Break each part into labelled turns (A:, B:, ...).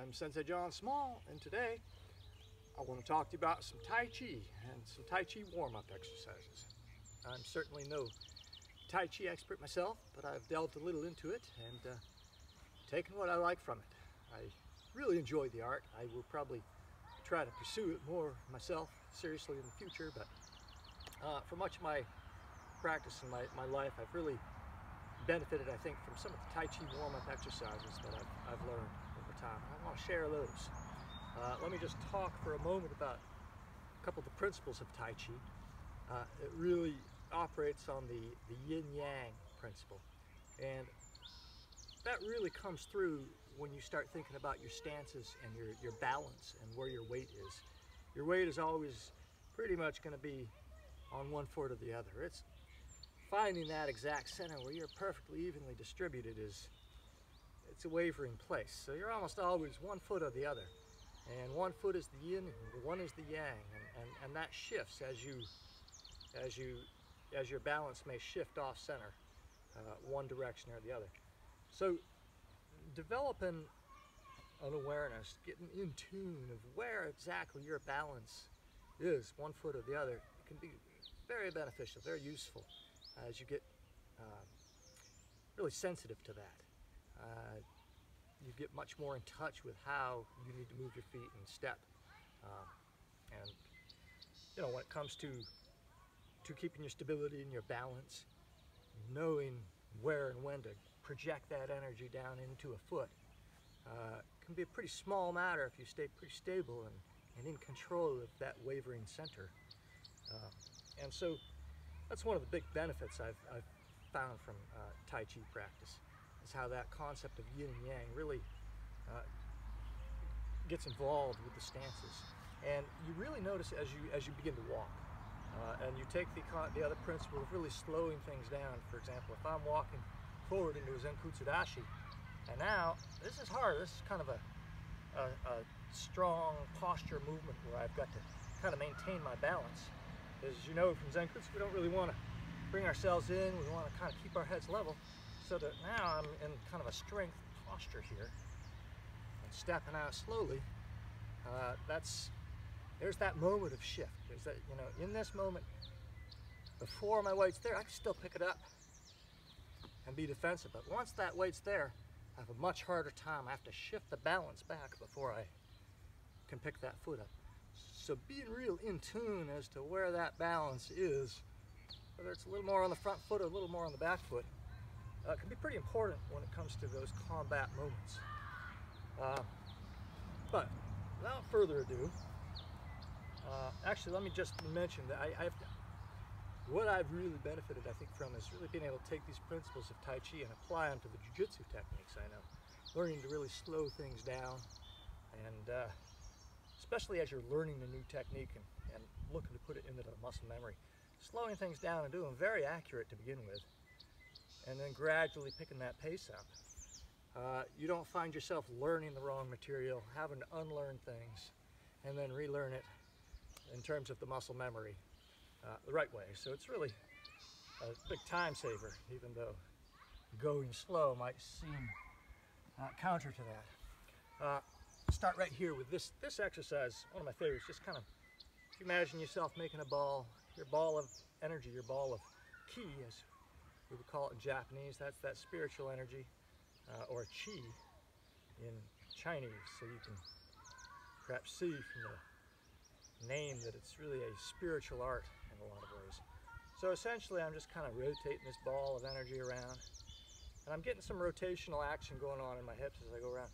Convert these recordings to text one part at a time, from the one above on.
A: I'm Sensei John Small, and today I want to talk to you about some Tai Chi and some Tai Chi warm-up exercises. I'm certainly no Tai Chi expert myself, but I've delved a little into it and taken what I like from it. I really enjoy the art. I will probably try to pursue it more myself seriously in the future, but for much of my practice in my life, I've really benefited, I think, from some of the Tai Chi warm-up exercises that I've learned over time. I want to share those. Let me just talk for a moment about a couple of the principles of Tai Chi. It really operates on the yin-yang principle, and that really comes through when you start thinking about your stances and your balance and where your weight is. Your weight is always pretty much going to be on one foot or the other. It's finding that exact center where you're perfectly evenly distributed it's a wavering place. So you're almost always one foot or the other, and one foot is the yin and one is the yang, and that shifts as your balance may shift off center, one direction or the other. So developing an awareness, getting in tune of where exactly your balance is, one foot or the other, can be very beneficial, very useful as you get really sensitive to that. You get much more in touch with how you need to move your feet and step. And you know, when it comes to keeping your stability and your balance, knowing where and when to project that energy down into a foot can be a pretty small matter if you stay pretty stable and in control of that wavering center. And so that's one of the big benefits I've found from Tai Chi practice, is how that concept of yin and yang really gets involved with the stances. And you really notice as you begin to walk, and you take the other principle of really slowing things down. For example, if I'm walking forward into a Zenkutsudashi, and now this is hard, this is kind of a strong posture movement where I've got to kind of maintain my balance. As you know from Zenkutsu, we don't really want to bring ourselves in, we want to kind of keep our heads level, so that now I'm in kind of a strength posture here, and stepping out slowly. There's that moment of shift. There's that, you know, in this moment, before my weight's there, I can still pick it up and be defensive, but once that weight's there, I have a much harder time. I have to shift the balance back before I can pick that foot up. So being real in tune as to where that balance is, whether it's a little more on the front foot or a little more on the back foot, can be pretty important when it comes to those combat moments. But without further ado, actually let me just mention that what I've really benefited, I think, from is really being able to take these principles of Tai Chi and apply them to the Jiu-Jitsu techniques I know. Learning to really slow things down, and especially as you're learning a new technique and looking to put it into the muscle memory, slowing things down and doing very accurate to begin with, and then gradually picking that pace up. You don't find yourself learning the wrong material, having to unlearn things, and then relearn it in terms of the muscle memory the right way. So it's really a big time saver, even though going slow might seem counter to that. Start right here with this exercise, one of my favorites. Just kind of, if you imagine yourself making a ball, your ball of energy, your ball of ki, as we would call it in Japanese. That's that spiritual energy, or chi in Chinese. So you can perhaps see from the name that it's really a spiritual art in a lot of ways. So essentially I'm just kind of rotating this ball of energy around, and I'm getting some rotational action going on in my hips as I go around.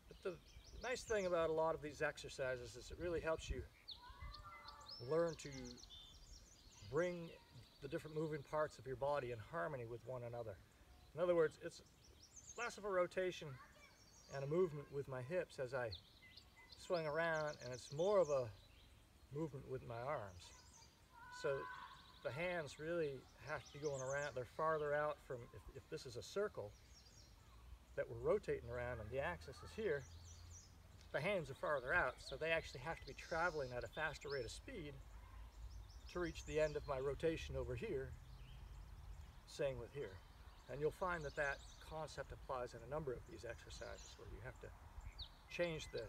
A: But the nice thing about a lot of these exercises is it really helps you learn to bring the different moving parts of your body in harmony with one another. In other words, it's less of a rotation and a movement with my hips as I swing around, and it's more of a movement with my arms. So the hands really have to be going around. They're farther out from, if this is a circle that we're rotating around and the axis is here, the hands are farther out, so they actually have to be traveling at a faster rate of speed to reach the end of my rotation over here. Same with here. And you'll find that that concept applies in a number of these exercises where you have to change the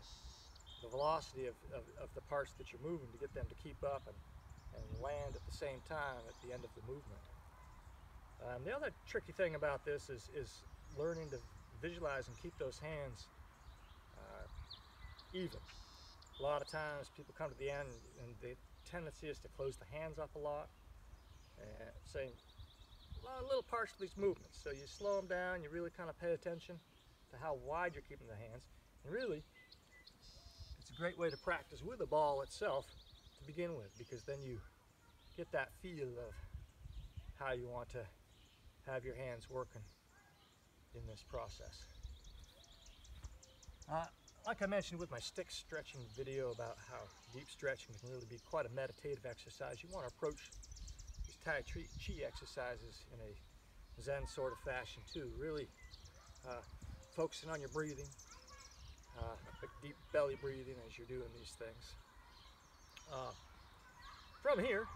A: velocity of the parts that you're moving to get them to keep up and land at the same time at the end of the movement. The other tricky thing about this is learning to visualize and keep those hands even. A lot of times people come to the end and the tendency is to close the hands up a lot, saying a lot of little parts of these movements. So you slow them down, you really kind of pay attention to how wide you're keeping the hands. And really, it's a great way to practice with the ball itself to begin with, because then you get that feel of how you want to have your hands working in this process. Like I mentioned with my stick stretching video about how deep stretching can really be quite a meditative exercise, you want to approach these Tai Chi exercises in a Zen sort of fashion too, really focusing on your breathing, like deep belly breathing as you're doing these things. From here,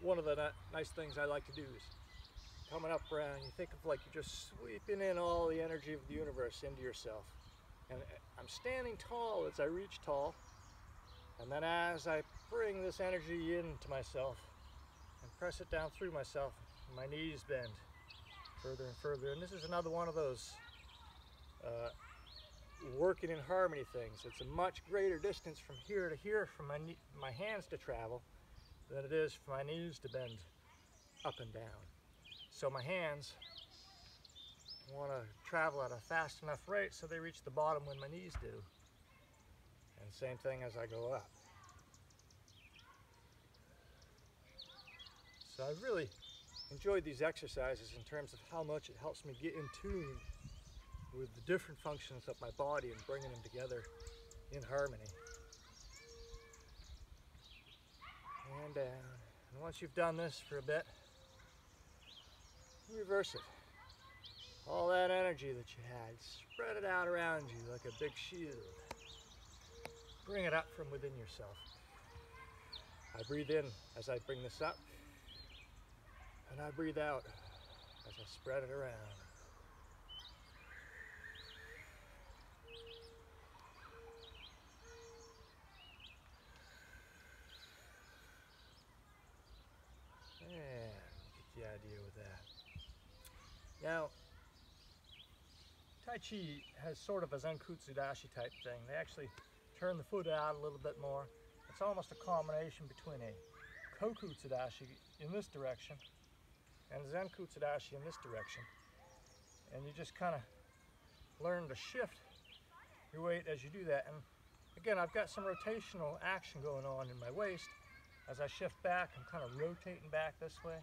A: one of the nice things I like to do is coming up around, you think of like you're just sweeping in all the energy of the universe into yourself. And I'm standing tall as I reach tall, and then as I bring this energy into myself and press it down through myself, my knees bend further and further. And this is another one of those working in harmony things. It's a much greater distance from here to here for my hands to travel than it is for my knees to bend up and down. So my hands want to travel at a fast enough rate so they reach the bottom when my knees do. And same thing as I go up. So I've really enjoyed these exercises in terms of how much it helps me get in tune with the different functions of my body and bringing them together in harmony. And down. And once you've done this for a bit, reverse it. All that energy that you had, spread it out around you like a big shield. Bring it up from within yourself. I breathe in as I bring this up, and I breathe out as I spread it around. And get the idea with that. Now, Tai Chi has sort of a Zenkutsudashi type thing. They actually turn the foot out a little bit more. It's almost a combination between a Kokutsudashi in this direction and a Zenkutsudashi in this direction. And you just kind of learn to shift your weight as you do that. And again, I've got some rotational action going on in my waist. As I shift back, I'm kind of rotating back this way.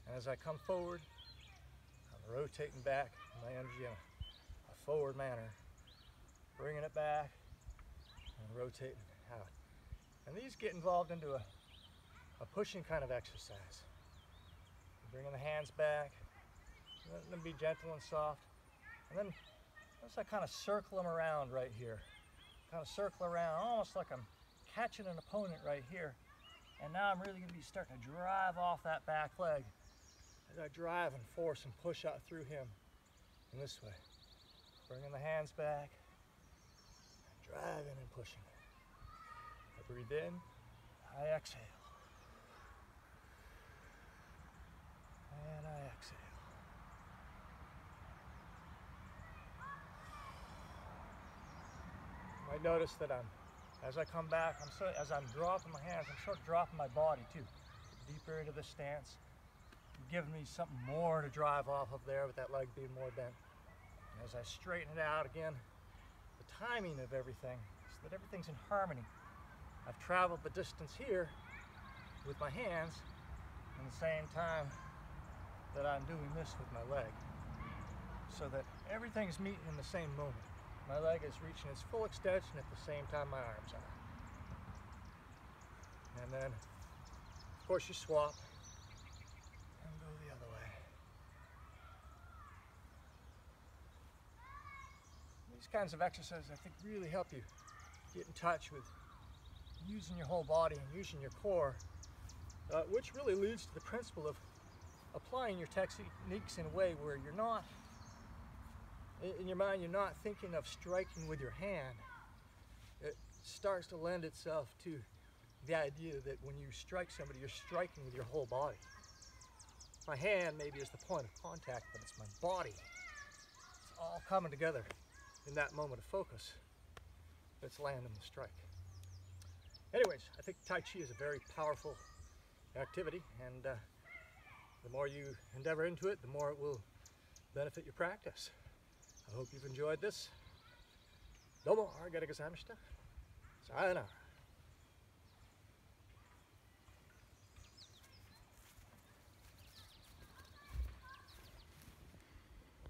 A: And as I come forward, I'm rotating back my energy in a forward manner, bringing it back and rotating out. And these get involved into a pushing kind of exercise. Bringing the hands back, letting them be gentle and soft. And then notice I kind of circle them around right here. Kind of circle around, almost like I'm catching an opponent right here. And now I'm really going to be starting to drive off that back leg as I drive and force and push out through him in this way. Bringing the hands back, driving and pushing. I breathe in, I exhale. And I exhale. You might notice that as I come back, as I'm dropping my hands, I'm sort of dropping my body too, deeper into the stance, giving me something more to drive off of there with that leg being more bent. And as I straighten it out again, the timing of everything, so that everything's in harmony. I've traveled the distance here with my hands in the same time that I'm doing this with my leg, so that everything's meeting in the same moment. My leg is reaching its full extension at the same time my arms are. And then, of course, you swap and go the other way. These kinds of exercises, I think, really help you get in touch with using your whole body and using your core, which really leads to the principle of applying your techniques in a way where you're not in your mind you're not thinking of striking with your hand, it starts to lend itself to the idea that when you strike somebody, you're striking with your whole body. My hand maybe is the point of contact, but it's my body. It's all coming together in that moment of focus. It's landing the strike. Anyways, I think Tai Chi is a very powerful activity, and the more you endeavor into it, the more it will benefit your practice. I hope you've enjoyed this. Domo arigatou gozaimashita. Sayonara.